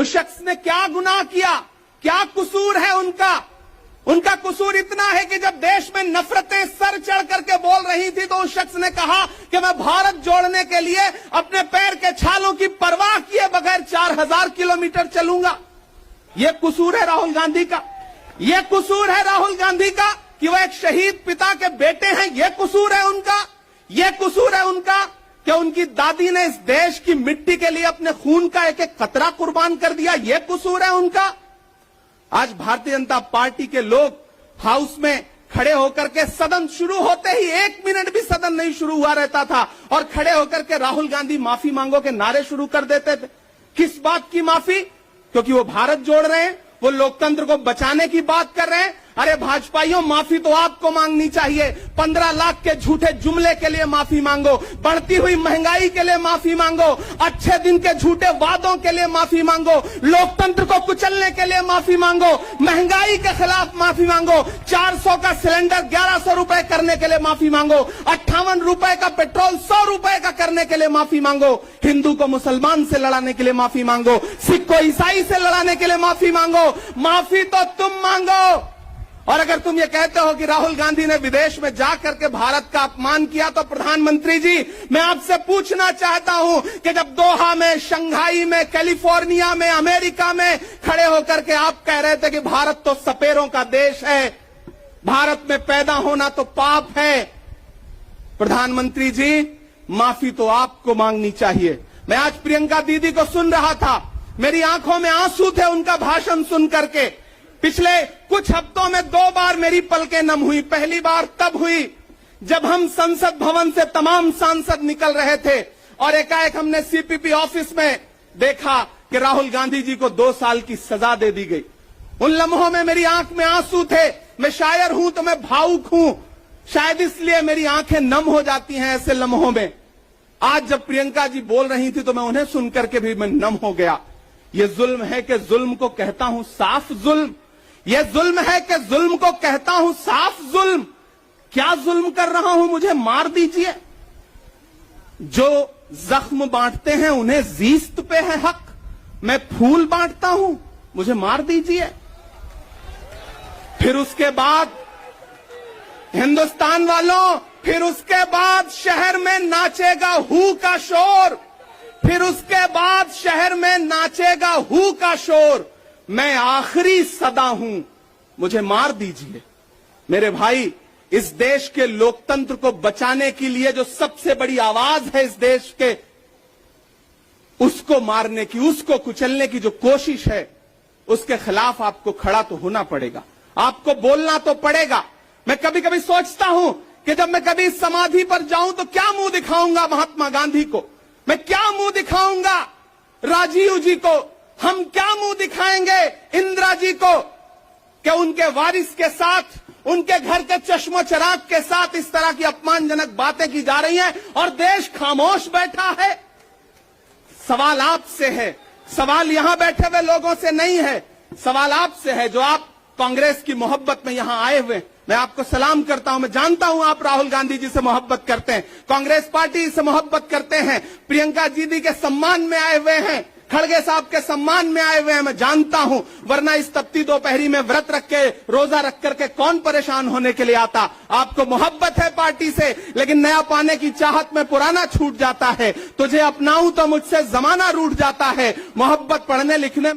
उस शख्स ने क्या गुनाह किया, क्या कसूर है उनका? उनका कसूर इतना है कि जब देश में नफरतें सर चढ़ करके बोल रही थी तो उस शख्स ने कहा कि मैं भारत जोड़ने के लिए अपने पैर के छालों की परवाह किए बगैर 4000 किलोमीटर चलूंगा। यह कसूर है राहुल गांधी का। यह कसूर है राहुल गांधी का कि वह एक शहीद पिता के बेटे हैं। यह कसूर है उनका। यह कसूर है उनका कि उनकी दादी ने इस देश की मिट्टी के लिए अपने खून का एक एक कतरा कुर्बान कर दिया। यह कसूर है उनका। आज भारतीय जनता पार्टी के लोग हाउस में खड़े होकर के सदन शुरू होते ही 1 मिनट भी सदन नहीं शुरू हुआ रहता था और खड़े होकर के राहुल गांधी माफी मांगो के नारे शुरू कर देते थे। किस बात की माफी? क्योंकि वो भारत जोड़ रहे हैं, वो लोकतंत्र को बचाने की बात कर रहे हैं। अरे भाजपाइयों, माफी तो आपको मांगनी चाहिए। 15 लाख के झूठे जुमले के लिए माफी मांगो, बढ़ती हुई महंगाई के लिए माफी मांगो, अच्छे दिन के झूठे वादों के लिए माफी मांगो, लोकतंत्र को कुचलने के लिए माफी मांगो, महंगाई के खिलाफ माफी मांगो, 400 का सिलेंडर 1100 रुपए करने के लिए माफी मांगो, 58 रुपए का पेट्रोल 100 रुपए का करने के लिए माफी मांगो, हिंदू को मुसलमान से लड़ाने के लिए माफी मांगो, सिख को ईसाई से लड़ाने के लिए माफी मांगो। माफी तो तुम मांगो। और अगर तुम ये कहते हो कि राहुल गांधी ने विदेश में जाकर के भारत का अपमान किया, तो प्रधानमंत्री जी, मैं आपसे पूछना चाहता हूं कि जब दोहा में, शंघाई में, कैलिफोर्निया में, अमेरिका में खड़े होकर के आप कह रहे थे कि भारत तो सपेरों का देश है, भारत में पैदा होना तो पाप है, प्रधानमंत्री जी, माफी तो आपको मांगनी चाहिए। मैं आज प्रियंका दीदी को सुन रहा था, मेरी आंखों में आंसू थे उनका भाषण सुन करके। पिछले कुछ हफ्तों में 2 बार मेरी पलकें नम हुई। पहली बार तब हुई जब हम संसद भवन से तमाम सांसद निकल रहे थे और एकाएक हमने सीपीपी ऑफिस में देखा कि राहुल गांधी जी को 2 साल की सजा दे दी गई। उन लम्हों में मेरी आंख में आंसू थे। मैं शायर हूं तो मैं भावुक हूं, शायद इसलिए मेरी आंखें नम हो जाती हैं ऐसे लम्हों में। आज जब प्रियंका जी बोल रही थी तो मैं उन्हें सुनकर के भी मैं नम हो गया। ये जुल्म है कि जुल्म को कहता हूं साफ जुल्म। यह जुल्म है कि जुल्म को कहता हूं साफ जुल्म। क्या जुल्म कर रहा हूं? मुझे मार दीजिए। जो जख्म बांटते हैं उन्हें जीस्त पे है हक। मैं फूल बांटता हूं, मुझे मार दीजिए। फिर उसके बाद हिंदुस्तान वालों, फिर उसके बाद शहर में नाचेगा हू का शोर। फिर उसके बाद शहर में नाचेगा हू का शोर। मैं आखिरी सदा हूं, मुझे मार दीजिए। मेरे भाई, इस देश के लोकतंत्र को बचाने के लिए जो सबसे बड़ी आवाज है इस देश के, उसको मारने की, उसको कुचलने की जो कोशिश है, उसके खिलाफ आपको खड़ा तो होना पड़ेगा, आपको बोलना तो पड़ेगा। मैं कभी कभी सोचता हूं कि जब मैं कभी समाधि पर जाऊं तो क्या मुंह दिखाऊंगा महात्मा गांधी को, मैं क्या मुंह दिखाऊंगा राजीव जी को, हम क्या मुंह दिखाएंगे इंदिरा जी को कि उनके वारिस के साथ, उनके घर के चश्मो चिराग के साथ इस तरह की अपमानजनक बातें की जा रही हैं और देश खामोश बैठा है। सवाल आपसे है, सवाल यहां बैठे हुए लोगों से नहीं है, सवाल आपसे है जो आप कांग्रेस की मोहब्बत में यहां आए हुए। मैं आपको सलाम करता हूं। मैं जानता हूं आप राहुल गांधी जी से मोहब्बत करते हैं, कांग्रेस पार्टी से मोहब्बत करते हैं, प्रियंका दीदी के सम्मान में आए हुए हैं, खड़गे साहब के सम्मान में आए हुए हैं, मैं जानता हूं। वरना इस तपती दोपहरी में व्रत रख के, रोजा रख करके कौन परेशान होने के लिए आता? आपको मोहब्बत है पार्टी से, लेकिन नया पाने की चाहत में पुराना छूट जाता है। तुझे अपनाऊं तो मुझसे जमाना रूठ जाता है। मोहब्बत पढ़ने लिखने